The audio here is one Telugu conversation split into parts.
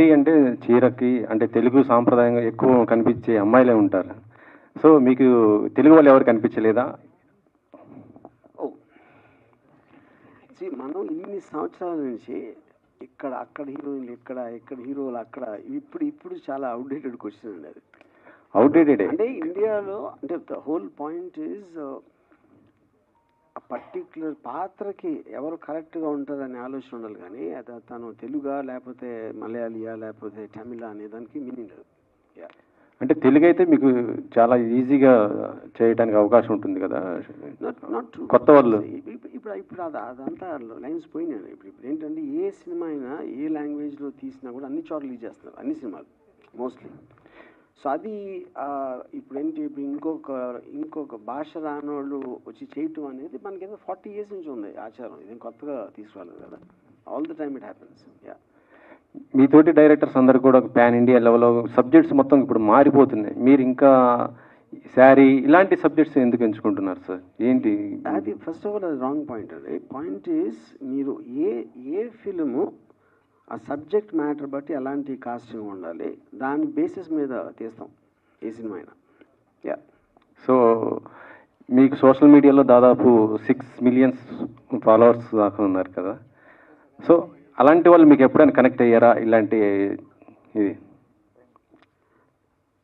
ఎంట్రీ అంటే చీరకి అంటే తెలుగు సాంప్రదాయంగా ఎక్కువ కనిపించే అమ్మాయిలే ఉంటారు. సో మీకు తెలుగు వాళ్ళు ఎవరు కనిపించలేదా? మనం ఇన్ని సంవత్సరాల నుంచి ఇక్కడ అక్కడ హీరోయిన్లు ఇక్కడ హీరోలు అక్కడ ఇప్పుడు చాలా అవుట్డేటెడ్ క్వశ్చన్ అండి. అది అవుట్డేటెడ్ అంటే ఇండియాలో అంటే ద హోల్ పాయింట్ ఈజ్ ఆ పర్టిక్యులర్ పాత్రకి ఎవరు కరెక్ట్గా ఉంటుందని ఆలోచన ఉండాలి, కానీ అది తను తెలుగా లేకపోతే మలయాళీయా లేకపోతే తమిళ అనే దానికి మీనింగ్ లేదు. అంటే తెలుగు అయితే మీకు చాలా ఈజీగా చేయడానికి అవకాశం ఉంటుంది కదా. నాట్ కొత్త వాళ్ళు ఇప్పుడు అదంతా లైన్స్ పోయినాయి. ఇప్పుడు ఏంటంటే ఏ సినిమా అయినా ఏ లాంగ్వేజ్లో తీసినా కూడా అన్ని చోట్ల లీజ్ చేస్తున్నారు అన్ని సినిమాలు మోస్ట్లీ. సో అది ఇప్పుడు ఏంటి, ఇప్పుడు ఇంకొక భాష రానోళ్ళు వచ్చి చేయటం అనేది మనకి ఏదో 40 years నుంచి ఉంది ఆచారం. ఇదేం కొత్తగా తీసుకురాలేదు కదా. All the time it happens. మీతోటి డైరెక్టర్స్ అందరు కూడా పాన్ ఇండియా లెవెల్లో సబ్జెక్ట్స్ మొత్తం ఇప్పుడు మారిపోతున్నాయి. మీరు ఇంకా శారీ ఇలాంటి సబ్జెక్ట్స్ ఎందుకు ఎంచుకుంటున్నారు సార్? ఏంటి అది? ఫస్ట్ ఆఫ్ ఆల్ అది రాంగ్ పాయింట్ అండి. పాయింట్ ఈజ్ మీరు ఏ ఫిలిము ఆ సబ్జెక్ట్ మ్యాటర్ బట్టి ఎలాంటి కాస్టింగ్ ఉండాలి దాని బేసిస్ మీద తీస్తాం ఏ సినిమా అయినా. సో మీకు సోషల్ మీడియాలో దాదాపు 6 million ఫాలోవర్స్ దాకా ఉన్నారు కదా. సో అలాంటి వాళ్ళు మీకు ఎప్పుడైనా కనెక్ట్ అయ్యారా ఇలాంటి ఇది?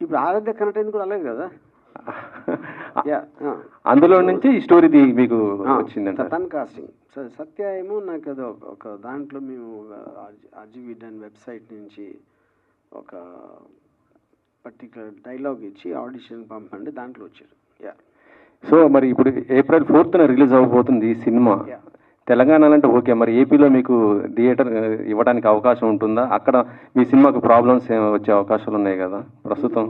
ఇప్పుడు ఆరాధ్య కనెక్ట్ అయింది కూడా అలాగే కదా. అందులో నుంచి ఈ స్టోరీ మీకు వచ్చిందంట. తన కాస్టింగ్ సత్య ఏమో నాకు అది ఒక దాంట్లో మేము ఆర్జీవీడన్ వెబ్సైట్ నుంచి ఒక పర్టికులర్ డైలాగ్ ఇచ్చి ఆడిషన్ పంపండి, దాంట్లో వచ్చారు. సో మరి ఇప్పుడు April 4th రిలీజ్ అవ్వబోతుంది ఈ సినిమా. తెలంగాణలో అంటే ఓకే, మరి ఏపీలో మీకు థియేటర్ ఇవ్వడానికి అవకాశం ఉంటుందా? అక్కడ మీ సినిమాకు ప్రాబ్లమ్స్ వచ్చే అవకాశాలు ఉన్నాయి కదా ప్రస్తుతం.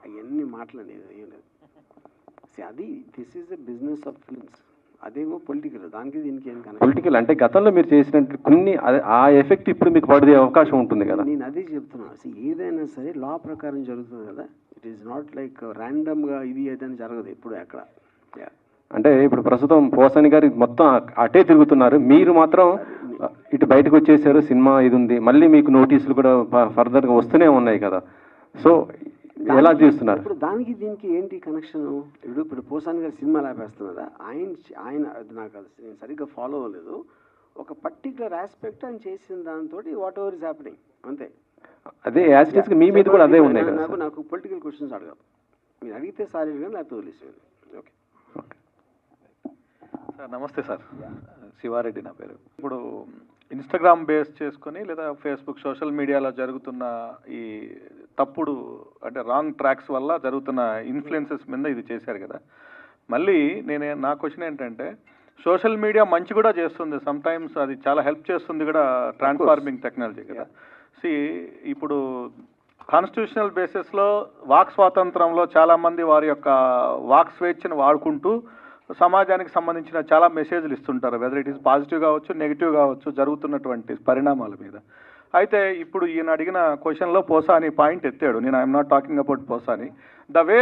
అవన్నీ మాట్లాడేది అది this is the business of films. అదేమో పొలిటికల్, దానికి దీనికి ఏం కనెక్షన్? పొలిటికల్ అంటే గతంలో మీరు చేసినట్టు కొన్ని ఆ ఎఫెక్ట్ ఇప్పుడు మీకు పడే అవకాశం ఉంటుంది కదా. నేను అదే చెప్తున్నా. ఏదైనా సరే లా ప్రకారం జరుగుతుంది కదా. ఇట్ ఈస్ నాట్ లైక్ ర్యాండమ్గా ఇది ఏదైనా జరగదు ఎప్పుడు ఎక్కడ. అంటే ఇప్పుడు ప్రస్తుతం పోసాని గారు మొత్తం అటే తిరుగుతున్నారు, మీరు మాత్రం ఇటు బయటకు వచ్చేసారు. సినిమా ఇది ఉంది, మళ్ళీ మీకు నోటీసులు కూడా ఫర్దర్గా వస్తూనే ఉన్నాయి కదా. సో ఎలా చేస్తున్నారు? ఇప్పుడు దానికి దీనికి ఏంటి కనెక్షన్? ఇప్పుడు పోసాని గారు సినిమా లాపేస్తున్నారా? ఆయన నాకు నేను సరిగ్గా ఫాలో అవ్వలేదు. ఒక పర్టికులర్ ఆస్పెక్ట్ ఆయన చేసిన దాంతో వాట్ ఎవర్ ఇస్ హ్యాపెనింగ్ అంతే. అదే యాస్టిస్ మీ మీద కూడా అదే ఉన్నాయి కదా. నాకు పొలిటికల్ క్వశ్చన్స్ అడగదు. మీరు అడిగితే సారీ కానీ లేకపోతే వదిలేసేది. Okay sir. నమస్తే సార్, శివారెడ్డి నా పేరు. ఇప్పుడు ఇన్స్టాగ్రామ్ బేస్ చేసుకొని లేదా ఫేస్బుక్ సోషల్ మీడియాలో జరుగుతున్న ఈ తప్పుడు అంటే రాంగ్ ట్రాక్స్ వల్ల జరుగుతున్న ఇన్ఫ్లుయెన్సెస్ మీద ఇది చేశారు కదా. మళ్ళీ నా క్వశ్చన్ ఏంటంటే, సోషల్ మీడియా మంచి కూడా చేస్తుంది, సమ్ టైమ్స్ అది చాలా హెల్ప్ చేస్తుంది కూడా, ట్రాన్స్ఫార్మింగ్ టెక్నాలజీ కదా. ఇప్పుడు కాన్స్టిట్యూషనల్ బేసిస్లో వాక్ స్వాతంత్రంలో చాలామంది వారి యొక్క వాక్ స్వేచ్ఛను వాడుకుంటూ సమాజానికి సంబంధించిన చాలా మెసేజ్లు ఇస్తుంటారు, వెదర్ ఇట్ ఈస్ పాజిటివ్ కావచ్చు నెగిటివ్ కావచ్చు జరుగుతున్నటువంటి పరిణామాల మీద. అయితే ఇప్పుడు ఈయన అడిగిన క్వశ్చన్లో పోసాని పాయింట్ ఎత్తాడు. నేను I'm not talking about Posani, the way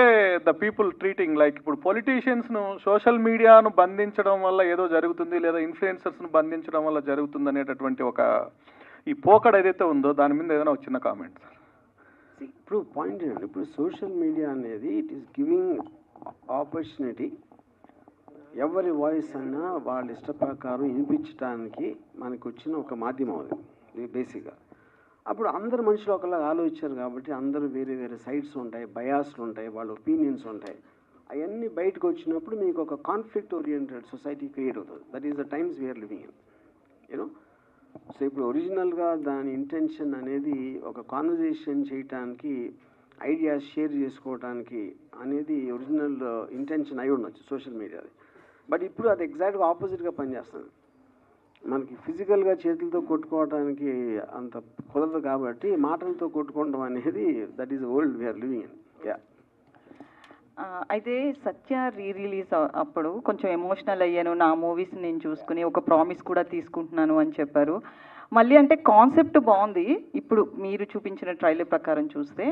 the people treating like ఇప్పుడు పొలిటీషియన్స్ను సోషల్ మీడియాను బంధించడం వల్ల ఏదో జరుగుతుంది, లేదా ఇన్ఫ్లుయెన్సర్స్ను బంధించడం వల్ల జరుగుతుంది అనేటటువంటి ఒక ఈ పోకడ ఏదైతే ఉందో దాని మీద ఏదైనా ఒక చిన్న కామెంట్ సార్. ఇప్పుడు పాయింట్ ఏంటంటే, ఇప్పుడు సోషల్ మీడియా అనేది ఇట్ ఈస్ గివింగ్ ఆపర్చునిటీ ఎవరి వాయిస్ అయినా వాళ్ళ ఇష్ట ప్రకారం వినిపించడానికి మనకు వచ్చిన ఒక మాధ్యమం అది బేసిక్గా. అప్పుడు అందరు మనుషులు ఒకలా ఆలోచించారు కాబట్టి అందరూ వేరే వేరే సైడ్స్ ఉంటాయి, బయాస్లు ఉంటాయి, వాళ్ళ ఒపీనియన్స్ ఉంటాయి. అవన్నీ బయటకు వచ్చినప్పుడు మీకు ఒక కాన్ఫ్లిక్ట్ ఓరియంటెడ్ సొసైటీ క్రియేట్ అవుతుంది. That is the times we are living in you know. So ఇప్పుడు ఒరిజినల్గా దాని ఇంటెన్షన్ అనేది ఒక కాన్వర్జేషన్ చేయటానికి, ఐడియాస్ షేర్ చేసుకోవడానికి అనేది ఒరిజినల్ ఇంటెన్షన్ అయి ఉండొచ్చు సోషల్ మీడియాది. బట్ ఇప్పుడు అది ఎగ్జాక్ట్గా ఆపోజిట్గా పనిచేస్తుంది. మనకి ఫిజికల్గా చేతులతో కొట్టుకోవడానికి అంత కుదరదు కాబట్టి మాటలతో కొట్టుకోవడం అనేది that is old we are living in. అయితే సత్య రిలీజ్ అప్పుడు కొంచెం ఎమోషనల్ అయ్యాను, నా మూవీస్ నేను చూసుకుని ఒక ప్రామిస్ కూడా తీసుకుంటున్నాను అని చెప్పారు. మళ్ళీ అంటే కాన్సెప్ట్ బాగుంది. ఇప్పుడు మీరు చూపించిన ట్రైలర్ ప్రకారం చూస్తే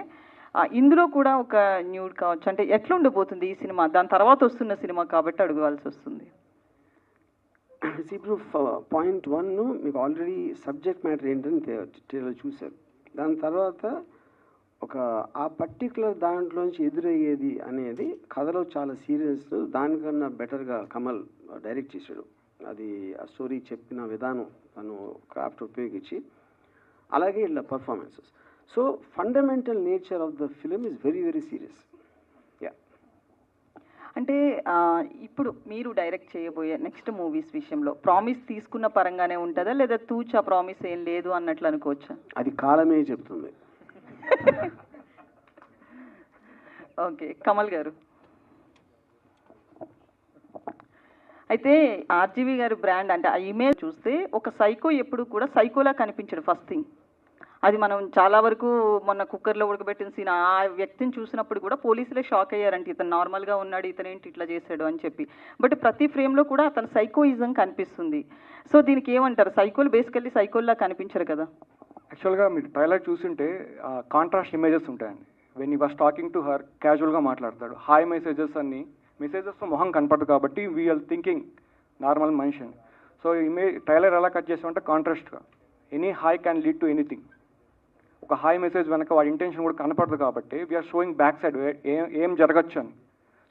ఇందులో కూడా ఒక న్యూడ్ కావచ్చు, అంటే ఎట్లా ఉండబోతుంది ఈ సినిమా? దాని తర్వాత వస్తున్న సినిమా కాబట్టి అడగవలసి వస్తుంది. ఇప్పుడు పాయింట్ 1 మీకు ఆల్రెడీ సబ్జెక్ట్ మ్యాటర్ ఏంటని చూశారు. దాని తర్వాత ఒక ఆ పర్టికులర్ దాంట్లోంచి ఎదురయ్యేది అనేది కథలో చాలా సీరియస్, దానికన్నా బెటర్గా కమల్ డైరెక్ట్ చేశాడు. అది ఆ స్టోరీ చెప్పిన విధానం తను క్రాఫ్ట్ ఉపయోగించి, అలాగే ఇలా performances. So fundamental nature of the film is very very serious. అంటే ఇప్పుడు మీరు డైరెక్ట్ చేయబోయే నెక్స్ట్ మూవీస్ విషయంలో ప్రామిస్ తీసుకున్న పరంగానే ఉంటుందా, లేదా తూచా ప్రామిస్ ఏం లేదు అన్నట్లు అనుకోవచ్చా? అది కాలమే చెప్తుంది. ఓకే, కమల్ గారు. అయితే ఆర్జీవి గారి బ్రాండ్ అంటే ఆ ఇమేజ్ చూస్తే ఒక సైకో ఎప్పుడు కూడా సైకోలా కనిపించడు ఫస్ట్ థింగ్. అది మనం చాలా వరకు మొన్న కుక్కర్లో ఉడకబెట్టిన సీన్ ఆ వ్యక్తిని చూసినప్పుడు కూడా పోలీసులే షాక్ అయ్యారంటే ఇతను నార్మల్గా ఉన్నాడు, ఇతను ఏంటి ఇట్లా చేశాడు అని చెప్పి. బట్ ప్రతి ఫ్రేమ్లో కూడా అతను సైకోయిజం కనిపిస్తుంది. సో దీనికి ఏమంటారు? సైకోలు బేసికల్లీ సైకోల్లా కనిపించరు కదా. యాక్చువల్గా మీరు ట్రైలర్ చూస్తుంటే కాంట్రాస్ట్ ఇమేజెస్ ఉంటాయండి. When I was talking to her క్యాజువల్గా మాట్లాడతాడు, హాయ్ మెసేజెస్ అన్ని మెసేజెస్తో మొహం కనపడదు కాబట్టి వీఆర్ థింకింగ్ నార్మల్ మనిషి. సో ట్రైలర్ ఎలా కట్ చేసామంటే కాంట్రాస్ట్గా any hi can lead to anything. ఒక హాయ్ మెసేజ్ వెనక వాడి ఇంటెన్షన్ కూడా కనపడదు కాబట్టి వీఆర్ షోయింగ్ బ్యాక్ సైడ్ ఏం జరగచ్చు అని.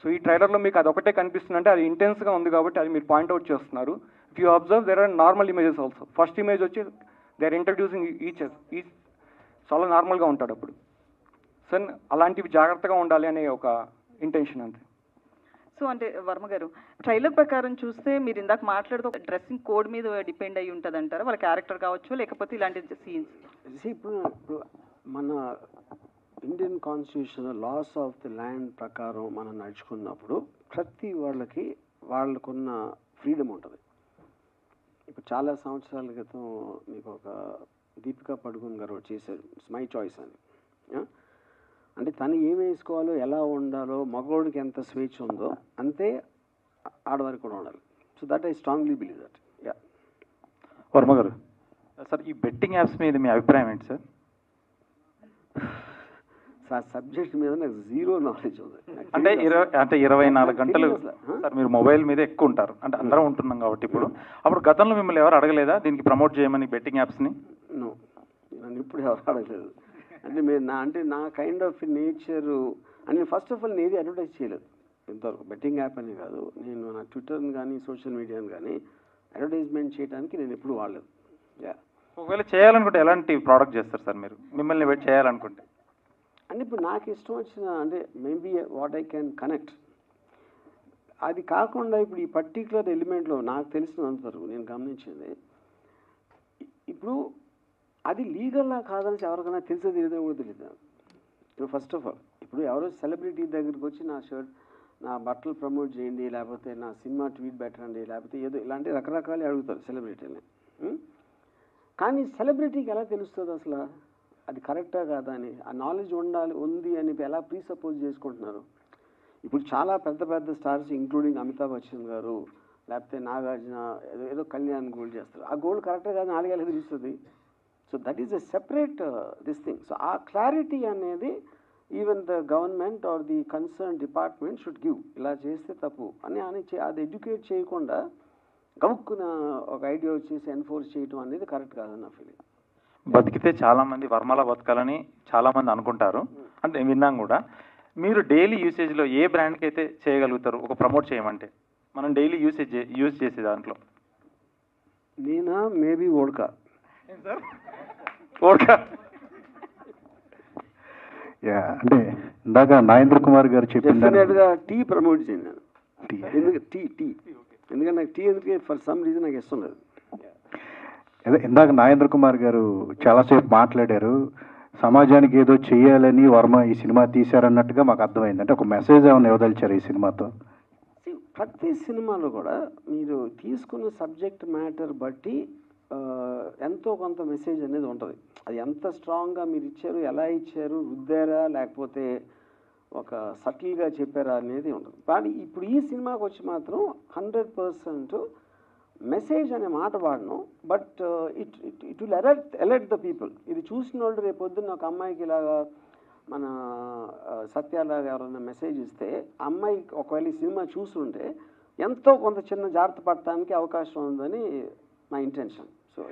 సో ఈ ట్రైలర్లో మీకు అది ఒకటే కనిపిస్తుందంటే అది ఇంటెన్స్గా ఉంది కాబట్టి అది మీరు పాయింట్అవుట్ చేస్తున్నారు. If you observe there are normal images also. First image వచ్చి దే ఆర్ ఇంట్రడ్యూసింగ్ ఈచ్ చాలా నార్మల్గా ఉంటాడు అప్పుడు. సో అలాంటివి జాగ్రత్తగా ఉండాలి అనే ఒక ఇంటెన్షన్ అంతే. సో అంటే వర్మ గారు, ట్రైలర్ ప్రకారం చూస్తే మీరు ఇందాక మాట్లాడుతూ డ్రెస్సింగ్ కోడ్ మీద డిపెండ్ అయ్యి ఉంటుంది అంటారా? వాళ్ళ క్యారెక్టర్ కావచ్చు, లేకపోతే ఇలాంటి సీన్స్? ఇప్పుడు మన Indian constitution laws of the land ప్రకారం మనం నడుచుకున్నప్పుడు ప్రతి వాళ్ళకున్న ఫ్రీడమ్ ఉంటుంది. ఇప్పుడు చాలా సంవత్సరాల క్రితం మీకు ఒక దీపికా పడుకోన్ గారు చేశారు మై చాయిస్ అని. అంటే తను ఏం వేసుకోవాలో, ఎలా ఉండాలో, మగవాడికి ఎంత స్వేచ్ఛ ఉందో అంతే ఆడవారికి కూడా ఉండాలి. So that I strongly believe that. Yeah Varma గారు, సార్ ఈ బెట్టింగ్ యాప్స్ మీద మీ అభిప్రాయం ఏంటి సార్? సార్ సబ్జెక్ట్ మీద నాకు జీరో నాలెడ్జ్ ఉంది. అంటే 24 గంటలు సార్ మీరు మొబైల్ మీద ఎక్కువ ఉంటారు, అంటే అందరం ఉంటున్నాం కాబట్టి. అప్పుడు గతంలో మిమ్మల్ని ఎవరు అడగలేదా దీనికి ప్రమోట్ చేయమని బెట్టింగ్ యాప్స్ని? నో, నన్ను ఇప్పుడు ఎవరు అడగలేదు. అంటే నా కైండ్ ఆఫ్ నేచరు అంటే ఫస్ట్ ఆఫ్ ఆల్ నేను ఏది అడ్వర్టైజ్ చేయలేదు ఇంతవరకు. బెట్టింగ్ యాప్ అని కాదు, నేను నా ట్విట్టర్ని కానీ సోషల్ మీడియాని కానీ అడ్వర్టైజ్మెంట్ చేయడానికి నేను ఎప్పుడు వాడలేదు. యా, ఒకవేళ చేయాలనుకుంటే ఎలాంటి ప్రోడక్ట్ చేస్తారు సార్ మీరు మిమ్మల్ని చేయాలనుకుంటే? అంటే ఇప్పుడు నాకు ఇష్టం వచ్చిన అంటే maybe what I can connect. అది కాకుండా ఇప్పుడు ఈ పర్టికులర్ ఎలిమెంట్లో నాకు తెలిసినంతవరకు నేను గమనించింది, ఇప్పుడు అది లీగల్లా కాదని ఎవరికైనా తెలిసేది ఏదో కూడా తెలియదు. ఇప్పుడు ఫస్ట్ ఆఫ్ ఆల్ ఇప్పుడు ఎవరో సెలబ్రిటీ దగ్గరికి వచ్చి నా బట్టలు ప్రమోట్ చేయండి, లేకపోతే నా సినిమా ట్వీట్ పెట్టండి, లేకపోతే ఏదో ఇలాంటి రకరకాలు అడుగుతారు సెలబ్రిటీని. కానీ సెలబ్రిటీకి ఎలా తెలుస్తుంది అసలు అది కరెక్టా కాదా అని? ఆ నాలెడ్జ్ ఉంది అని ఎలా ప్రీసపోజ్ చేసుకుంటున్నారు? ఇప్పుడు చాలా పెద్ద పెద్ద స్టార్స్ ఇంక్లూడింగ్ అమితాబ్ బచ్చన్ గారు, లేకపోతే నాగార్జున ఏదో కళ్యాణ్ గోల్డ్ చేస్తారు. ఆ గోల్డ్ కరెక్టే కాదు నాలుగేళ్ళకి తెలుస్తుంది. So that is a separate this thing. So ఆ క్లారిటీ అనేది even the government are the concern department should give. ఇలా చేస్తే తప్పు అని అది ఎడ్యుకేట్ చేయకుండా గవుక్కున ఒక ఐడియా వచ్చేసి ఎన్ఫోర్స్ చేయడం అనేది కరెక్ట్ కాదన్న ఫీలింగ్. బతికితే చాలా మంది వర్మలా బతకాలని చాలా మంది అనుకుంటారు, అంటే విన్నాం కూడా. మీరు డైలీ యూసేజ్లో ఏ బ్రాండ్కి అయితే చేయగలుగుతారు ఒక ప్రమోట్ చేయమంటే? మనం డైలీ యూజ్ చేసే దాంట్లో నేనా మేబీ ఓడకా అంటే ఇందాక నాగేంద్ర కుమార్ గారు డెఫినెట్గా టీ ప్రమోట్ చేయండి నేను. ఎందుకంటే నాకు టీ ఎందుకంటే ఫర్ సమ్ రీజన్ నాకు ఇష్టం లేదు. ఇందాక నాగేంద్ర కుమార్ గారు చాలాసేపు మాట్లాడారు, సమాజానికి ఏదో చెయ్యాలని వర్మ ఈ సినిమా తీశారన్నట్టుగా మాకు అర్థమైంది. అంటే ఒక మెసేజ్ ఏమైనా ఇవ్వదలిచారు ఈ సినిమాతో? ప్రతి సినిమాలో కూడా మీరు తీసుకున్న సబ్జెక్ట్ మ్యాటర్ బట్టి ఎంతో కొంత మెసేజ్ అనేది ఉంటుంది. అది ఎంత స్ట్రాంగ్గా మీరు ఇచ్చారు, ఎలా ఇచ్చారు, రుద్దారా లేకపోతే ఒక సటిల్గా చెప్పారా అనేది ఉంటుంది. కానీ ఇప్పుడు ఈ సినిమాకి వచ్చి మాత్రం 100% మెసేజ్ అనే మాట వాడను, but it will alert the people. ఇది చూసిన వాళ్ళు రేపు పొద్దున్న ఒక అమ్మాయికి ఇలాగా మన సత్యాలాగా ఎవరైనా మెసేజ్ ఇస్తే అమ్మాయి ఒకవేళ ఈ సినిమా చూస్తుంటే ఎంతో కొంత చిన్న జాగ్రత్త పడటానికి అవకాశం ఉందని నా ఇంటెన్షన్. సో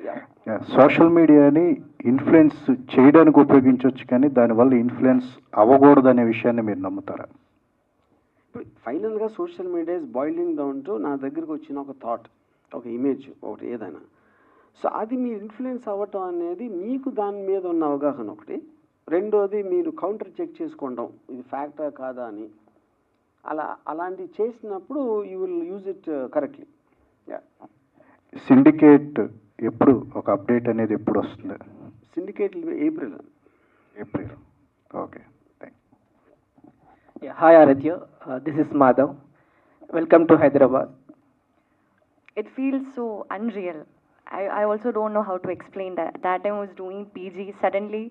సోషల్ మీడియాని ఇన్ఫ్లుయెన్స్ చేయడానికి ఉపయోగించవచ్చు, కానీ దానివల్ల ఇన్ఫ్లుయెన్స్ అవ్వకూడదనే విషయాన్ని మీరు నమ్ముతారా? ఇప్పుడు ఫైనల్గా social media is boiling down to నా దగ్గరకు వచ్చిన ఒక థాట్, ఒక ఇమేజ్, ఒకటి ఏదైనా. సో అది మీరు ఇన్ఫ్లుయెన్స్ అవ్వటం అనేది మీకు దాని మీద ఉన్న అవగాహన ఒకటి. రెండోది మీరు కౌంటర్ చెక్ చేసుకోవడం, ఇది ఫ్యాక్టా కాదా అని. అలాంటివి చేసినప్పుడు you will use it correctly. Syndicate ఎప్పుడు ఒక అప్డేట్ అనేది ఎప్పుడు వస్తుంది? Syndicate April. Okay, thank you. Yeah, hi Aradhya, this is Madhav. Welcome to Hyderabad. It feels so unreal. I also don't know how to explain that. That time I was doing PG. Suddenly,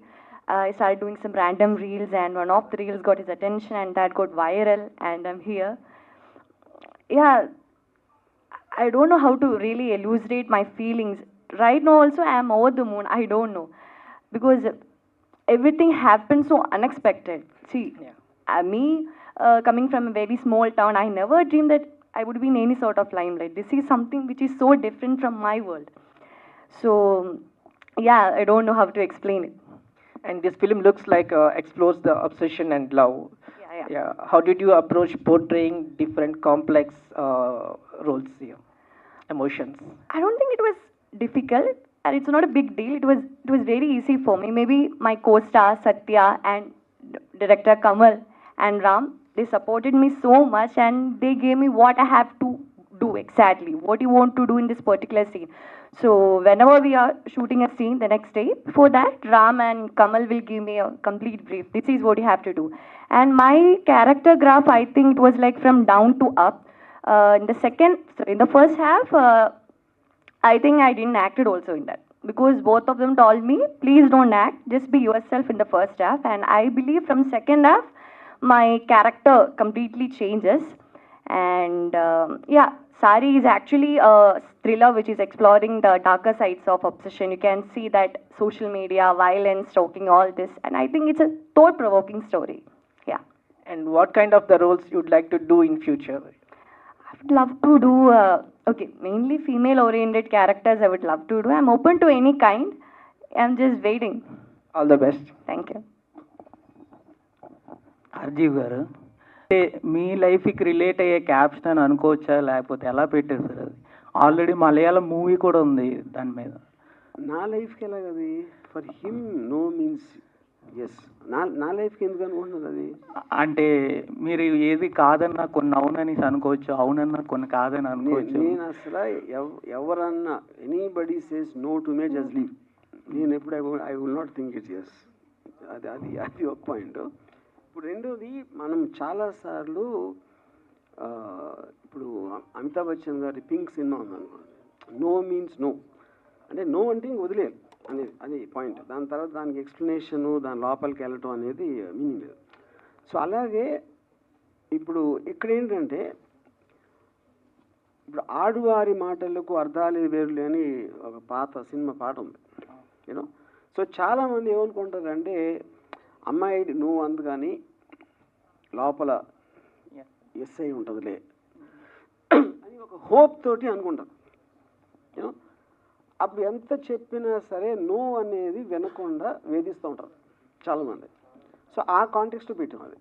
I started doing some random reels, and one of the reels got his attention, and that got viral, and I'm here. Yeah, I don't know how to really elucidate my feelings. Right now also, I am over the moon. I don't know. Because everything happened so unexpected. See, me coming from a very small town, I never dreamed that I would be in any sort of limelight. This is something which is so different from my world. So, yeah, I don't know how to explain it. And this film looks like explores the obsession and love. Yeah. How did you approach portraying different complex roles here, emotions? I don't think it was difficult, and it's not a big deal. It was very easy for me. Maybe my co-star Satya and director Kamal and Ram, they supported me so much, and they gave me what I have to do exactly, what you want to do in this particular scene. So whenever we are shooting a scene the next day, before that, Ram and Kamal will give me a complete brief. This is what you have to do. And my character graph, I think it was like from down to up. In the first half, I think I didn't act it also in that. Because both of them told me, please don't act, just be yourself in the first half. And I believe from second half, my character completely changes. And Sari is actually a thriller which is exploring the darker sides of obsession. You can see that social media, violence, stalking, all this. And I think it's a thought-provoking story. Yeah. And what kind of the roles you'd like to do in future? I would love to do, mainly female-oriented characters I would love to do. I'm open to any kind. I'm just waiting. All the best. Thank you. అర్జీవ్ గారు, అంటే మీ లైఫ్కి రిలేట్ అయ్యే క్యాప్షన్ అని అనుకోవచ్చా, లేకపోతే ఎలా పెట్టారు సార్? అది ఆల్రెడీ మలయాళం మూవీ కూడా ఉంది దాని మీద. నా లైఫ్కి ఎలాగది? For him no means yes. నా లైఫ్కి ఎందుకు అనుకుంటున్నది అది? అంటే మీరు ఏది కాదన్నా కొన్ని అవునని అనుకోవచ్చు, అవునన్నా కొన్ని కాదని అనుకోవచ్చు. నేను అసలు ఎవరన్నా anybody says no to me just leave. నేను ఎప్పుడు I will not think it's yes. అది ఒక పాయింట్. ఇప్పుడు రెండోది, మనం చాలాసార్లు ఇప్పుడు అమితాబ్ బచ్చన్ గారి పింక్ సినిమా ఉందనుకోండి, నో మీన్స్ నో అంటే నో అంటే ఇంక వదిలేదు అనేది, అది పాయింట్. దాని తర్వాత దానికి ఎక్స్ప్లెనేషను, దాని లోపలికి వెళ్ళటం అనేది మీనింగ్ లేదు. సో అలాగే ఇప్పుడు ఇక్కడ ఏంటంటే, ఇప్పుడు ఆడువారి మాటలకు అర్థాలు వేరులే అని ఒక పాత సినిమా పాట ఉంది, యూనో. సో చాలామంది ఏమనుకుంటారంటే, అమ్మాయి నువ్వు అందు కానీ లోపల ఎస్ఐ ఉంటుందిలే అని ఒక హోప్ తోటి అనుకుంటారు, యూనో. అప్పుడు ఎంత చెప్పినా సరే నో అనేది వినకుండా వేధిస్తూ ఉంటారు చాలామంది. సో ఆ కాంటెక్స్ట్ పెట్టాం అది.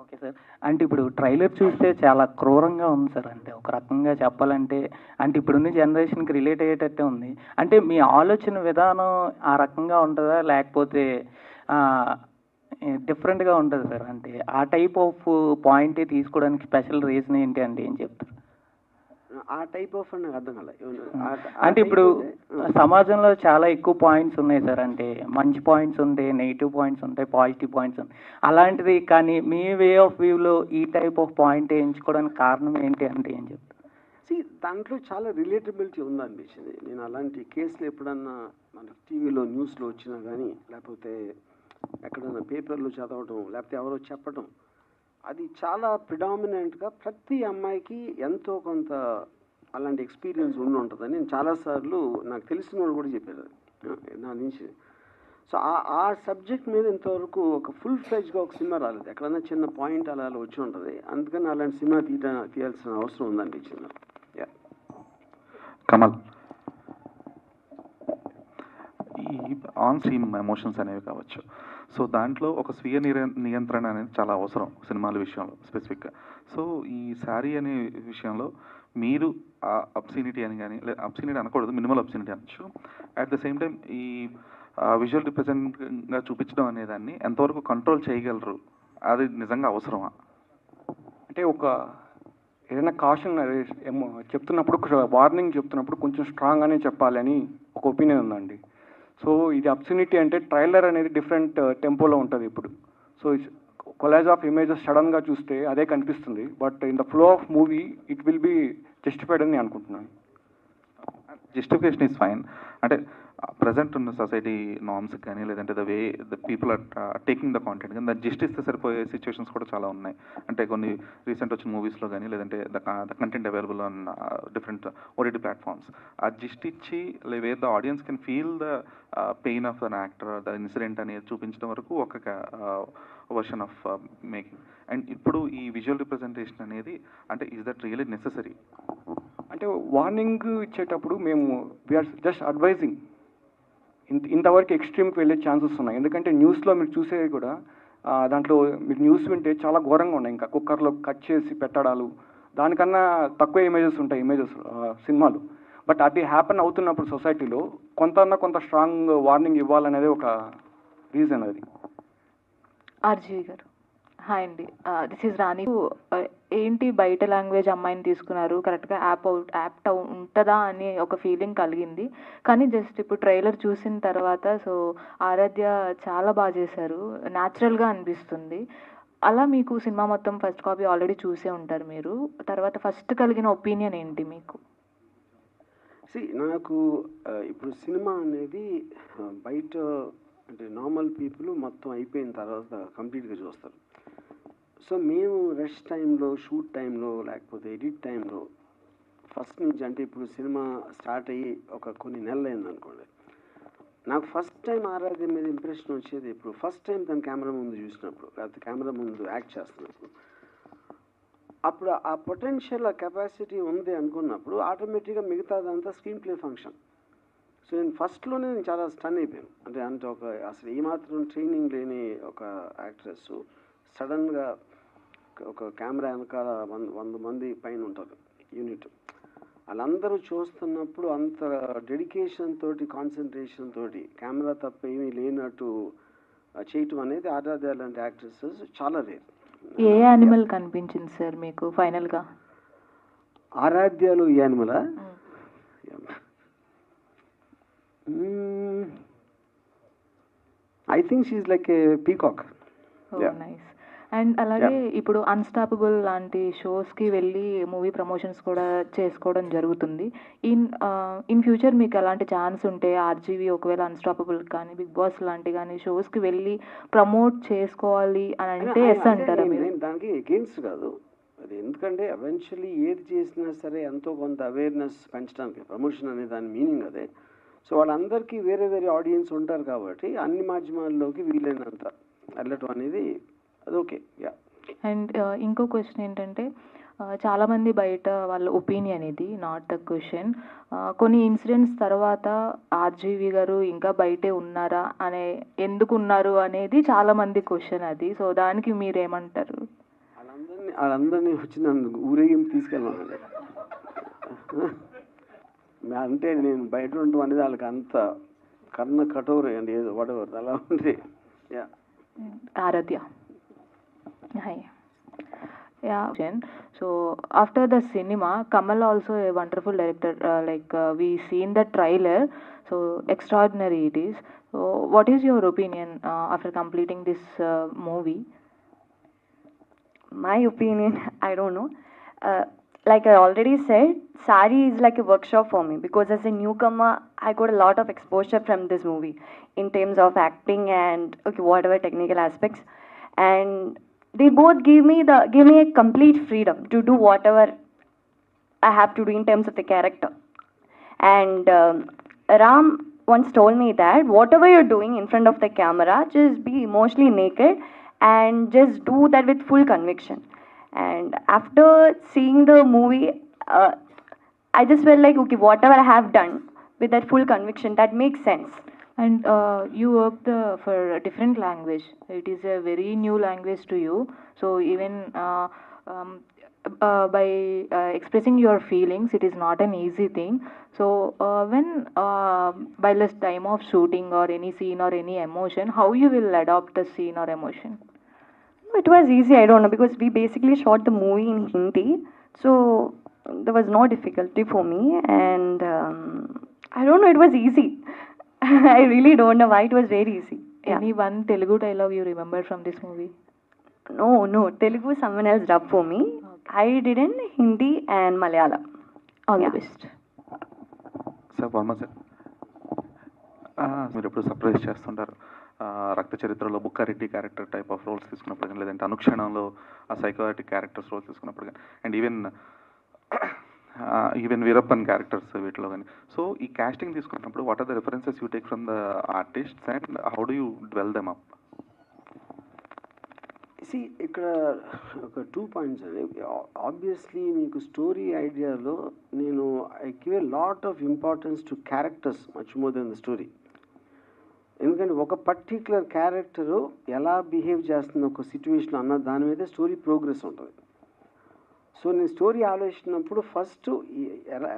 Okay sir. అంటే ఇప్పుడు ట్రైలర్ చూస్తే చాలా క్రూరంగా ఉంది సార్. అంటే ఒక రకంగా చెప్పాలంటే, అంటే ఇప్పుడున్న జనరేషన్కి రిలేట్ అయ్యేటట్టే ఉంది. అంటే మీ ఆలోచన విధానం ఆ రకంగా ఉంటుందా, లేకపోతే డిఫరెంట్గా ఉంటుంది సార్? అంటే ఆ టైప్ ఆఫ్ పాయింటే తీసుకోవడానికి స్పెషల్ రీజన్ ఏంటి అంటే ఏం చెప్తారు? ఆ టైప్ ఆఫ్ నాకు అర్థం కాలే. అంటే ఇప్పుడు సమాజంలో చాలా ఎక్కువ పాయింట్స్ ఉన్నాయి సార్. అంటే మంచి పాయింట్స్ ఉంటాయి, నెగిటివ్ పాయింట్స్ ఉంటాయి, పాజిటివ్ పాయింట్స్ ఉంటాయి. అలాంటిది కానీ మీ వే ఆఫ్ వ్యూలో ఈ టైప్ ఆఫ్ పాయింట్ ఎంచుకోవడానికి కారణం ఏంటి అంటే ఏం చెప్తారు? దాంట్లో చాలా రిలేటబిలిటీ ఉందనిపించింది. నేను అలాంటి కేసులు ఎప్పుడన్నా మన టీవీలో న్యూస్లో వచ్చినా కానీ, లేకపోతే ఎక్కడన్నా పేపర్లో చదవటం, లేకపోతే ఎవరో చెప్పటం, అది చాలా ప్రిడామినెంట్గా ప్రతి అమ్మాయికి ఎంతో కొంత అలాంటి ఎక్స్పీరియన్స్ ఉంటుందని నేను చాలాసార్లు నాకు తెలిసిన వాళ్ళు కూడా చెప్పారు నా నుంచి. సో ఆ సబ్జెక్ట్ మీద ఇంతవరకు ఒక ఫుల్ ఫ్లెజ్గా ఒక సినిమా రాలేదు. ఎక్కడన్నా చిన్న పాయింట్ అలా వచ్చి ఉంటుంది. అందుకని అలాంటి సినిమా తీయాల్సిన అవసరం ఉందనిపించింది. కమల్, ఈ ఆన్ స్ట్రీమ్ ఎమోషన్స్ అనేవి కావచ్చు. సో దాంట్లో ఒక స్వీయ నియంత్రణ అనేది చాలా అవసరం సినిమాల విషయంలో స్పెసిఫిక్గా. సో ఈ శారీ అనే విషయంలో మీరు ఆ అబ్సినిటీ అని కానీ అబ్సినిటీ అనకూడదు, మినిమల్ అబ్సినిటీ అనొచ్చు. అట్ ద సేమ్ టైం ఈ విజువల్ రిప్రజెంట్గా చూపించడం అనే దాన్ని ఎంతవరకు కంట్రోల్ చేయగలరు, అది నిజంగా అవసరమా? అంటే ఒక ఏదైనా కాషన్ చెప్తున్నప్పుడు వార్నింగ్ చెప్తున్నప్పుడు కొంచెం స్ట్రాంగ్గానే చెప్పాలి అని ఒక ఒపీనియన్ ఉందండి. సో ఇది అబ్సినిటీ అంటే ట్రైలర్ అనేది డిఫరెంట్ టెంపోలో ఉంటుంది ఇప్పుడు. సో కొలాజ్ ఆఫ్ ఇమేజెస్ సడన్గా చూస్తే అదే కనిపిస్తుంది, but in the flow of movie it will be justified అని అనుకుంటున్నాను. Justification is fine. అంటే ప్రజెంట్ ఉన్న సొసైటీ నార్మ్స్ కానీ లేదంటే the way the people are taking the content కానీ దాన్ని జస్ట్ ఇస్తే సరిపోయే సిచ్యువేషన్స్ కూడా చాలా ఉన్నాయి. అంటే కొన్ని రీసెంట్ వచ్చిన మూవీస్లో కానీ లేదంటే the content available on different OTT platforms, ఆ జస్ట్ ఇచ్చి wear the audience can feel the pain of an actor, the incident అనేది చూపించడం వరకు ఒక వర్షన్ ఆఫ్ మేకింగ్. అండ్ ఇప్పుడు ఈ విజువల్ రిప్రజెంటేషన్ అనేది అంటే ఈజ్ దట్ రియల్లీ నెసెసరీ? అంటే వార్నింగ్ ఇచ్చేటప్పుడు మేము వీఆర్ జస్ట్ అడ్వైజింగ్. ఇంతవరకు ఎక్స్ట్రీమ్కి వెళ్ళే ఛాన్సెస్ ఉన్నాయి. ఎందుకంటే న్యూస్లో మీరు చూసేది కూడా దాంట్లో మీరు న్యూస్ వింటే చాలా ఘోరంగా ఉన్నాయి. ఇంకా కుక్కర్లో కట్ చేసి పెట్టడాలు, దానికన్నా తక్కువ ఇమేజెస్ ఉంటాయి సినిమాలు. బట్ అది హ్యాపెన్ అవుతున్నప్పుడు సొసైటీలో కొంత స్ట్రాంగ్ వార్నింగ్ ఇవ్వాలనేది ఒక రీజన్ అది. ఆర్జీవి గారు హాయ్ అండి, దిస్ ఈజ్ రాణి. ఏంటి బయట లాంగ్వేజ్ అమ్మాయిని తీసుకున్నారు, కరెక్ట్గా యాప్ట్ ఉంటుందా అని ఒక ఫీలింగ్ కలిగింది. కానీ జస్ట్ ఇప్పుడు ట్రైలర్ చూసిన తర్వాత సో ఆరాధ్య చాలా బాగా చేశారు, న్యాచురల్గా అనిపిస్తుంది. అలా మీకు సినిమా మొత్తం ఫస్ట్ కాపీ ఆల్రెడీ చూసే ఉంటారు మీరు, తర్వాత ఫస్ట్ కలిగిన ఒపీనియన్ ఏంటి మీకు? నాకు ఇప్పుడు సినిమా అనేది బయట అంటే నార్మల్ పీపుల్ మొత్తం అయిపోయిన తర్వాత కంప్లీట్గా చూస్తారు. సో మేము రెస్ట్ టైంలో, షూట్ టైంలో, లేకపోతే ఎడిట్ టైంలో ఫస్ట్ నుంచి అంటే ఇప్పుడు సినిమా స్టార్ట్ అయ్యి ఒక కొన్ని నెలలు అయింది అనుకోండి, నాకు ఫస్ట్ టైం ఆరాధ్య మీద ఇంప్రెషన్ వచ్చేది ఇప్పుడు ఫస్ట్ టైం తను కెమెరా ముందు చూసినప్పుడు, లేకపోతే కెమెరా ముందు యాక్ట్ చేస్తున్నప్పుడు. అప్పుడు ఆ పొటెన్షియల్, ఆ కెపాసిటీ ఉంది అనుకున్నప్పుడు ఆటోమేటిక్గా మిగతాదంతా స్క్రీన్ ప్లే ఫంక్షన్. సో నేను ఫస్ట్లోనే చాలా స్టన్ అయిపోయాను. అంటే అసలు ఏమాత్రం ట్రైనింగ్ లేని ఒక యాక్ట్రెస్ సడన్గా ఒక కెమెరా వెనకాల 100 మంది పైన ఉంటారు యూనిట్, వాళ్ళందరూ చూస్తున్నప్పుడు అంత డెడికేషన్ తోటి, కాన్సన్ట్రేషన్ తోటి, కెమెరా తప్ప ఏమీ లేనట్టు చేయటం అనేది ఆరాధ్య లాంటి యాక్ట్రెసెస్ చాలా రేర్. ఏ యానిమల్ కనిపించింది సార్ మీకు ఫైనల్గా? ఆరాధ్యలో ఈ యానిమలా? I think she like a peacock. Nice. And అలాగే ఇప్పుడు అన్స్టాపబుల్ లాంటి షోస్కి వెళ్ళి మూవీ ప్రమోషన్స్ కూడా చేసుకోవడం జరుగుతుంది. ఇన్ ఫ్యూచర్ మీకు అలాంటి ఛాన్స్ ఉంటే ఆర్జీవి ఒకవేళ అన్స్టాపబుల్ కానీ బిగ్ బాస్ లాంటి కానీ షోస్కి వెళ్ళి ప్రమోట్ చేసుకోవాలి అని అంటే ఎస్ అంటారా మీరు? దానికి ఎగెయిన్స్ట్ కాదు అది, ఎందుకంటే ఎవెన్చువల్లీ ఏది చేసినా సరే ఎంతో కొంత అవేర్నెస్ పెంచడానికి ప్రమోషన్ అనే దాని మీనింగ్ అదే. సో వాళ్ళందరికీ వేరే వేరే ఆడియన్స్ ఉంటారు కాబట్టి అన్ని మాధ్యమాల్లోకి వీలైనంత వెళ్ళటం అనేది అది ఓకే. అండ్ ఇంకో క్వశ్చన్ ఏంటంటే చాలామంది బయట వాళ్ళ ఒపీనియన్, ఇది నాట్ ద క్వశ్చన్, కొన్ని ఇన్సిడెంట్స్ తర్వాత ఆర్జీవి గారు ఇంకా బయటే ఉన్నారా అనే, ఎందుకు ఉన్నారు అనేది చాలామంది క్వశ్చన్ అది. సో దానికి మీరేమంటారు? వాళ్ళందరినీ వచ్చి నన్ను ఊరేగింపు తీసుకెళ్ళాలి అంటే నేను బయట ఉండటం అనేది వాళ్ళకి అంత కర్ణ కఠోర అండి, ఏదో వడవర్ అలా ఉంది. ఆరాధ్య hi. Yeah. So after the cinema, Kamal also a wonderful director. We seen the trailer, so extraordinary it is. So what is your opinion after completing this movie? My opinion, I don't know. Like I already said, Sari is like a workshop for me because as a newcomer, I got a lot of exposure from this movie in terms of acting and whatever technical aspects. And they both give me a complete freedom to do whatever I have to do in terms of the character. And Ram once told me that whatever you're doing in front of the camera, just be emotionally naked and just do that with full conviction. And after seeing the movie, I just felt like, okay, whatever I have done with that full conviction, that makes sense. And you worked for a different language. It is a very new language to you. So even um, by expressing your feelings, it is not an easy thing. So when by the time of shooting or any scene or any emotion, how you will adopt the scene or emotion? It was easy, I don't know, because we basically shot the movie in Hindi, so there was no difficulty for me, and I don't know, it was easy. I really don't know why it was very easy. Yeah. Any one Telugu dialogue you remember from this movie? No, Telugu someone else dubbed for me. I did in Hindi and Malayalam. All the best. Sir Varma sir, మీరు ఎప్పుడు సర్ప్రైజ్ చేస్తుంటారు రక్త చరిత్రలో Bukka Reddy character type of roles తీసుకున్నప్పుడు కానీ, లేదంటే అనుక్షణంలో ఆ సైకోటిక్ క్యారెక్టర్స్ రోల్స్ తీసుకున్నప్పుడు కానీ, అండ్ ఈవెన్ వీరప్పన్ క్యారెక్టర్స్ వీటిలో కానీ. సో ఈ కాస్టింగ్ తీసుకున్నప్పుడు what are the references you take from the artists and how do you dwell them up? ఇక్కడ ఒక 2 పాయింట్స్ అండి. ఆబ్వియస్లీ మీకు స్టోరీ ఐడియాలో నేను I give a lot of importance to characters much more than the story. ఎందుకంటే ఒక పర్టిక్యులర్ క్యారెక్టరు ఎలా బిహేవ్ చేస్తుంది ఒక సిచ్యువేషన్ అన్న దాని మీదే స్టోరీ ప్రోగ్రెస్ ఉంటుంది. సో నేను స్టోరీ ఆలోచించినప్పుడు ఫస్ట్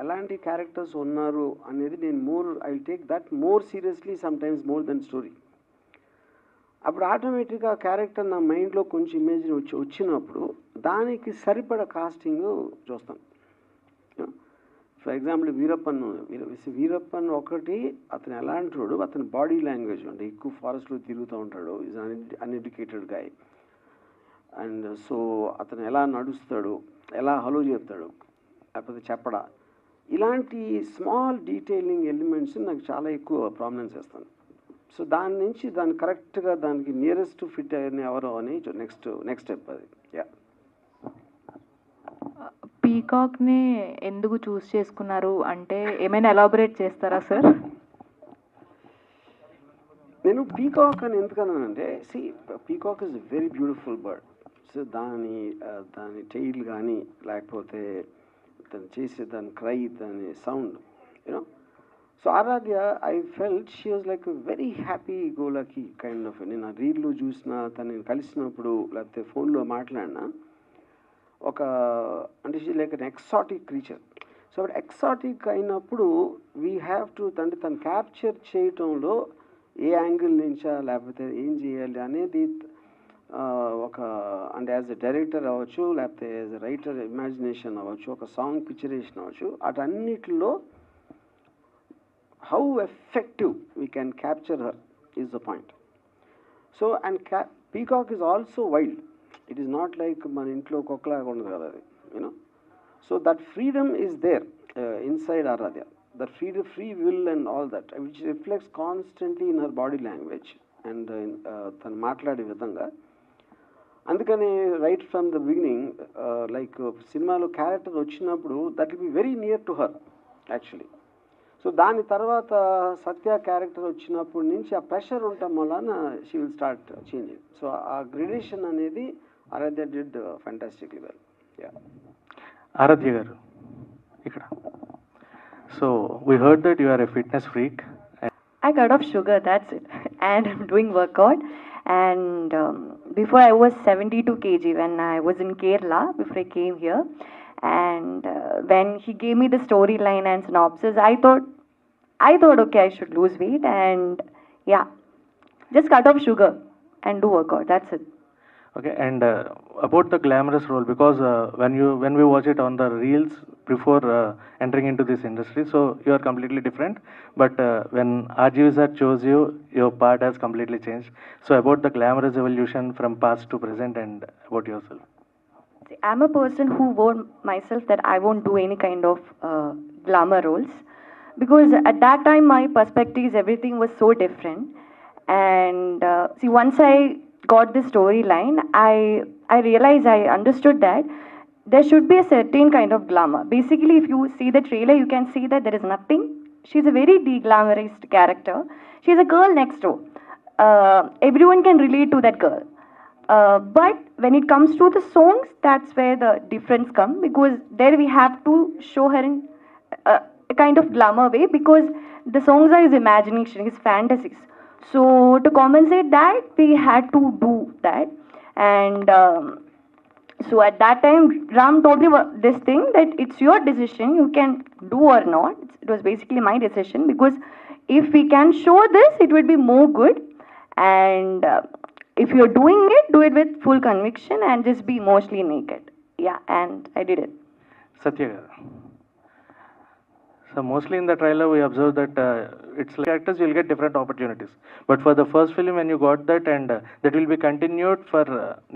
ఎలాంటి క్యారెక్టర్స్ ఉన్నారు అనేది నేను I take that more seriously some times more than story. అప్పుడు ఆటోమేటిక్గా క్యారెక్టర్ నా మైండ్లో కొంచెం ఇమేజ్ వచ్చినప్పుడు దానికి సరిపడ కాస్టింగ్ చూస్తాను. ఫర్ ఎగ్జాంపుల్ వీరప్పన్ ఒకటి, అతను ఎలాంటి వాడు, అతని బాడీ లాంగ్వేజ్ అంటే ఎక్కువ ఫారెస్ట్లో తిరుగుతూ ఉంటాడు, is uneducated guy, and so అతను ఎలా నడుస్తాడు, ఎలా హలో చెప్తాడు, లేకపోతే చెప్పడా, ఇలాంటి స్మాల్ డీటెయిలింగ్ ఎలిమెంట్స్ నాకు చాలా ఎక్కువ ప్రామినెన్స్ ఇస్తాను. సో దాని నుంచి దాన్ని కరెక్ట్గా దానికి నియరెస్ట్ ఫిట్ అయిన ఎవరో అని నెక్స్ట్ స్టెప్ అది. యా, పీకాక్ని ఎందుకు చూస్ చేసుకున్నారు అంటే ఏమైనా ఎలాబొరేట్ చేస్తారా సార్? నేను పీకాక్ అని ఎందుకన్నానంటే, peacock is a very beautiful bird. So దాని టైల్ కానీ, లేకపోతే దాన్ని చేసే దాని క్రై, దాని sound, you know. So Aaradhya I felt she was like very happy go lucky kind of. నేను ఆ రీల్లో చూసిన, తను కలిసినప్పుడు లేకపోతే ఫోన్లో మాట్లాడినా అంటే she like an exotic creature. So అప్పుడు ఎక్సాటిక్ అయినప్పుడు వీ హ్యావ్ టు తను క్యాప్చర్ చేయటంలో ఏ యాంగిల్ నుంచా లేకపోతే ఏం చేయాలి అనేది అంటే యాజ్ ఎ డైరెక్టర్ అవ్వచ్చు, లేకపోతే యాజ్ ఎ రైటర్ ఇమాజినేషన్ అవ్వచ్చు, ఒక సాంగ్ పిక్చరేషన్ అవ్వచ్చు, అటన్నిటిలో how effective we can capture her is the point. So and peacock is also wild. It is not like man intlo kokla gondu kada, you know. So that freedom is there inside Aradhya, that free will and all that, which reflects constantly in her body language and than maatlade vidhanga. అందుకని right from the beginning like సినిమాలో క్యారెక్టర్ వచ్చినప్పుడు that will be very near to her actually. So దాని తర్వాత సత్య క్యారెక్టర్ వచ్చినప్పటి నుంచి ఆ ప్రెషర్ ఉండటం వలన she will start changing. So ఆ గ్రేడేషన్ అనేది Aaradhya did fantastically well. Yeah, Aaradhya garu ఇక్కడ. So we heard that you are a fitness freak. I got off sugar, that's it. And I'm doing workout. And before I was 72 kg when I was in Kerala, before I came here. And when he gave me the storyline and synopsis, I thought, okay, I should lose weight. And yeah, just cut off sugar and do workout, that's it. Okay, and about the glamorous role, because when we watch it on the reels before entering into this industry, so you are completely different. But when RGV sir chose you, your part has completely changed. So about the glamorous evolution from past to present, and about yourself. See, I'm a person who warned myself that I won't do any kind of glamour roles, because at that time my perspectives, everything was so different. And see, once I got the storyline, I realized, I understood that there should be a certain kind of glamour. Basically, if you see the trailer, you can see that there is nothing. She's a very de-glamorized character. She's a girl next door. Everyone can relate to that girl. But when it comes to the songs, that's where the difference comes, because there we have to show her in a kind of glamour way, because the songs are his imagination, his fantasies. So to compensate that, we had to do that. And so at that time, Ram told me this thing, that it's your decision, you can do or not. It was basically my decision, because if we can show this, it would be more good. And if you're doing it, do it with full conviction and just be mostly naked. Yeah, and I did it. Satya garu. So mostly in the trailer we observe that it's like actors you'll get different opportunities. But for the first film when you got that, and that will be continued for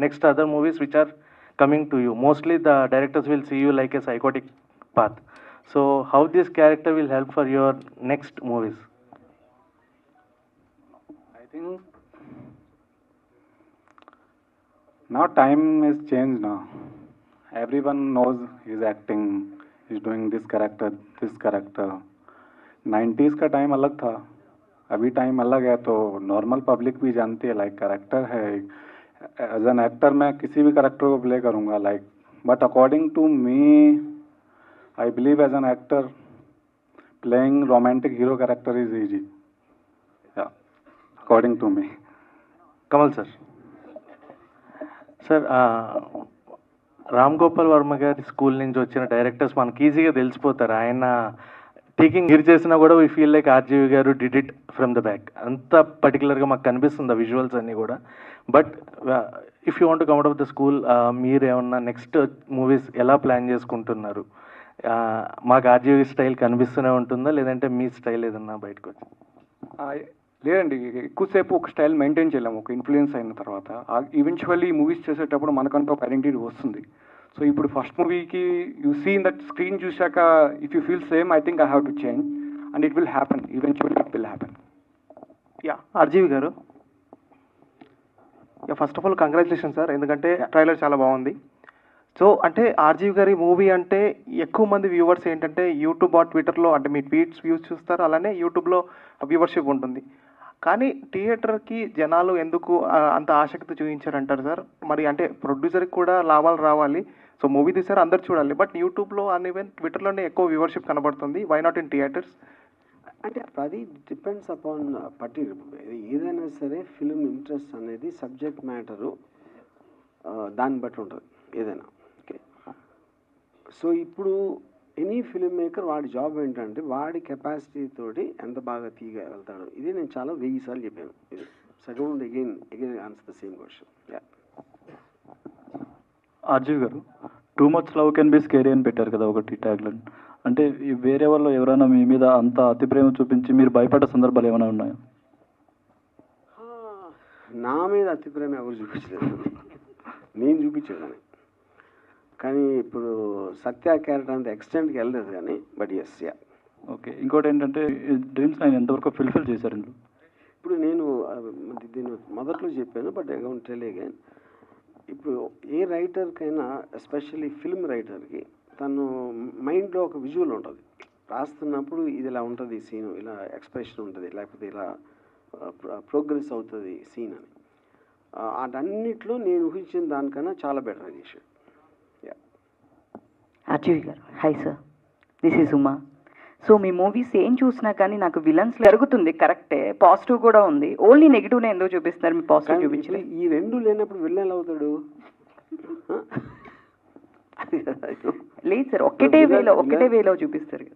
next other movies which are coming to you. Mostly the directors will see you like a psychotic path. So how this character will help for your next movies? I think now time is changed now. Everyone knows he's acting, he's doing this character. 90s का टाइम अलग था, अभी टाइम अलग है, तो नॉर्मल पब्लिक भी जानती है लाइक कैरेक्टर है. एज एन एक्टर मैं किसी भी कैरेक्टर को प्ले करूँगा like, but according to me I believe as an actor playing romantic hero character is easy, according to me. Kamal sir. Sir Ram Gopal Varma గారి స్కూల్ నుంచి వచ్చిన డైరెక్టర్స్ మనకి ఈజీగా తెలిసిపోతారు. ఆయన టేకింగ్ గిర్ చేసినా కూడా వీ ఫీల్ లైక్ ఆర్జీవి గారు did it from the back. అంత పర్టికులర్గా మాకు కనిపిస్తుంది ఆ విజువల్స్ అన్నీ కూడా. But if you want to come out of the school, మీరు ఏమన్నా నెక్స్ట్ మూవీస్ ఎలా ప్లాన్ చేసుకుంటున్నారు? మాకు ఆర్జీవి స్టైల్ కనిపిస్తూనే ఉంటుందా, లేదంటే మీ స్టైల్ ఏదన్నా బయటకు వచ్చి? లేదండి, ఎక్కువసేపు ఒక స్టైల్ మెయింటైన్ చేయలేము ఒక ఇన్ఫ్లుయెన్స్ అయిన తర్వాత. ఈవెన్చువల్లీ మూవీస్ చేసేటప్పుడు మనకంతా ఒక ఐడెంటిటీ వస్తుంది. సో ఇప్పుడు ఫస్ట్ మూవీకి you see in that screen చూశాక if you feel same, I think I have to change and it will happen, eventually it will happen. Yeah, RGV garu, yeah first of all congratulation sir, ఎందుకంటే ట్రైలర్ చాలా బాగుంది. సో అంటే ఆర్జీవి గారి మూవీ అంటే ఎక్కువ మంది వ్యూవర్స్ ఏంటంటే యూట్యూబ్ ఆర్ ట్విట్టర్లో అంటే మీ ట్వీట్స్ వ్యూస్ చూస్తారు, అలానే యూట్యూబ్లో వ్యూవర్షిప్ ఉంటుంది. కానీ థియేటర్కి జనాలు ఎందుకు అంత ఆసక్తి చూపించారంటారు సార్? మరి అంటే ప్రొడ్యూసర్కి కూడా లాభాలు రావాలి, సో మూవీ తీసారు అందరు చూడాలి, బట్ యూట్యూబ్లో అండ్ ఈవెన్ ట్విట్టర్లోనే ఎక్కువ వ్యూవర్షిప్ కనబడుతుంది. Why not in theatres? అంటే అది డిపెండ్స్ అపాన్ ఏదైనా సరే ఫిలిం ఇంట్రెస్ట్ అనేది సబ్జెక్ట్ మ్యాటరు దాన్ని బట్టి ఉంటుంది ఏదైనా. ఓకే, సో ఇప్పుడు ఎనీ ఫిలిం మేకర్ వాడి జాబ్ ఏంటంటే వాడి కెపాసిటీ తోటి ఎంత బాగా తీయగలుగుతాడు. ఇది నేను చాలా 1000 సార్లు చెప్పాను. ఇది second again answer the same question. RGV గారు, too much love can be scary అని పెట్టారు కదా ఒకటి ట్యాగ్లైన్. అంటే వేరే వాళ్ళు ఎవరైనా మీ మీద అంత అతి ప్రేమ చూపించి మీరు భయపడ్డ సందర్భాలు ఏమైనా ఉన్నాయా? నా మీద అతి ప్రేమ ఎవరు చూపించలేదు, నేను చూపించేదాన్ని. కానీ ఇప్పుడు సత్య క్యారెక్టర్ అంత ఎక్స్టెంట్కి వెళ్ళలేదు కానీ, బట్ ఎస్ యా. ఓకే, ఇంకోటి ఏంటంటే డ్రీమ్స్ ఆయన ఎంతవరకు ఫుల్ఫిల్ చేశారు ఇందులో? ఇప్పుడు నేను దీన్ని మొదట్లో చెప్పాను, బట్ అగౌన్ టెల్ అగైన్. ఇప్పుడు ఏ రైటర్కైనా ఎస్పెషల్లీ ఫిల్మ్ రైటర్కి తను మైండ్లో ఒక విజువల్ ఉంటుంది. రాస్తున్నప్పుడు ఇది ఇలా ఉంటుంది సీను, ఇలా ఎక్స్ప్రెషన్ ఉంటుంది, లేకపోతే ఇలా ప్రోగ్రెస్ అవుతుంది సీన్ అని. అటన్నిట్లో నేను ఊహించిన దానికన్నా చాలా బెటర్ చేశాడు. ఆర్జీవి గారు, hi sir, this is Uma. So me movies ఏం చూసినా కానీ నాకు విలన్స్ జరుగుతుంది, కరెక్టే, పాజిటివ్ కూడా ఉంది. ఓన్లీ నెగిటివ్నే ఎందుకు చూపిస్తున్నారు? మీ పాజిటివ్ చూపించలేదు. ఈ రెండు లేనప్పుడు విలన్ అవుతాడు? లేదు సార్, ఒకటే వేలో చూపిస్తారు.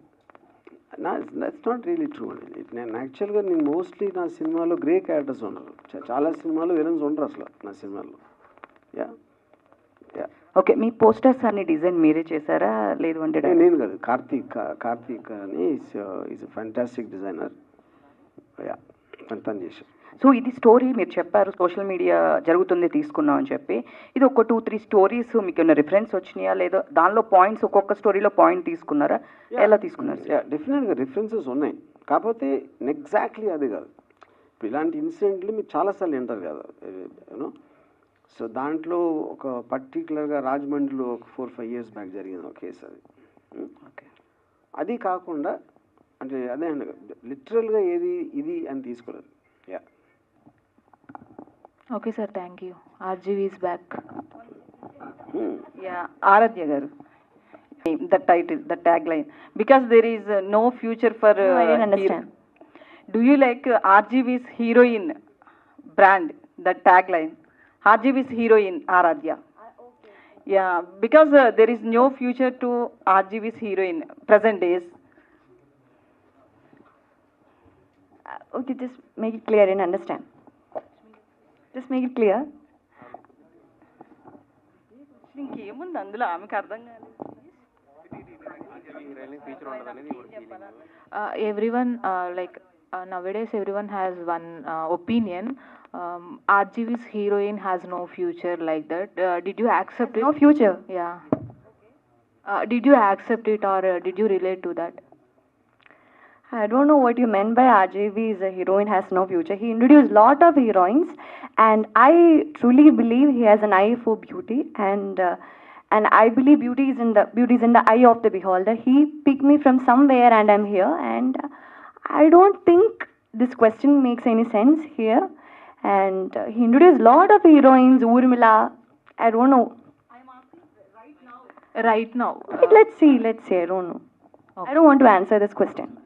దట్స్ నాట్ రియలీ ట్రూ అండి. నేను యాక్చువల్గా నేను మోస్ట్లీ నా సినిమాలో గ్రే క్యారెక్టర్స్ ఉండరు. చాలా సినిమాలో విలన్స్ ఉండరు అసలు నా సినిమాలో. Yeah yeah. ఓకే, మీ పోస్టర్స్ అన్ని డిజైన్ మీరే చేశారా, లేదు అంటే? నేను కాదు, కార్తీక్ అని ఈజ్ ఫ్యాంటాస్టిక్ డిజైనర్. యా, తను చేశాను. సో ఇది స్టోరీ మీరు చెప్పారు సోషల్ మీడియా జరుగుతుంది తీసుకున్నాం అని చెప్పి, ఇది ఒక 2-3 స్టోరీస్ మీకు ఏమైనా రిఫరెన్స్ వచ్చినాయా, లేదా దానిలో పాయింట్స్ ఒక్కొక్క స్టోరీలో పాయింట్ తీసుకున్నారా, ఎలా తీసుకున్నారు? డెఫినెట్గా రిఫరెన్సెస్ ఉన్నాయి, కాకపోతే ఎగ్జాక్ట్లీ అది కాదు. ఇప్పుడు ఇలాంటి ఇన్సిడెంట్లు మీరు చాలాసార్లు వింటారు కదా యూనో. సో దాంట్లో ఒక పర్టికులర్గా రాజమండ్రిలో ఒక 4-5 years బ్యాక్ జరిగింది ఒక కేసు. అది ఓకే, అది కాకుండా అంటే అదే అండి, లిటరల్గా ఇది అని తీసుకోలేదు. Yeah. Okay sir, thank you. RGV is back. Yeah, Aaradhya గారు, The title, the tagline, because there is no future for No, I didn't hero. understand. Do you like RGV's heroine brand, the tagline? RGV's heroine, Aradhya. Yeah, because there is no future to RGV's heroine, present days. Okay, just make it clear. I didn't understand. Just make it clear. ఇంకేముంది అందులో ఆమెకు అర్థం కాలేదు. Everyone, nowadays everyone has one opinion. RGV's heroine has no future like that. Did you accept it? No future. Yeah. Did you accept it, or did you relate to that? I don't know what you meant by RJV's heroine has no future. He introduced lot of heroines, and I truly believe he has an eye for beauty, and I believe beauty is in the eye of the beholder. He picked me from somewhere, and I'm here, and I don't think this question makes any sense here. And he introduced lot of heroines, Urmila. I don't know. Right now. Let's see. I don't know. I don't want to answer this question.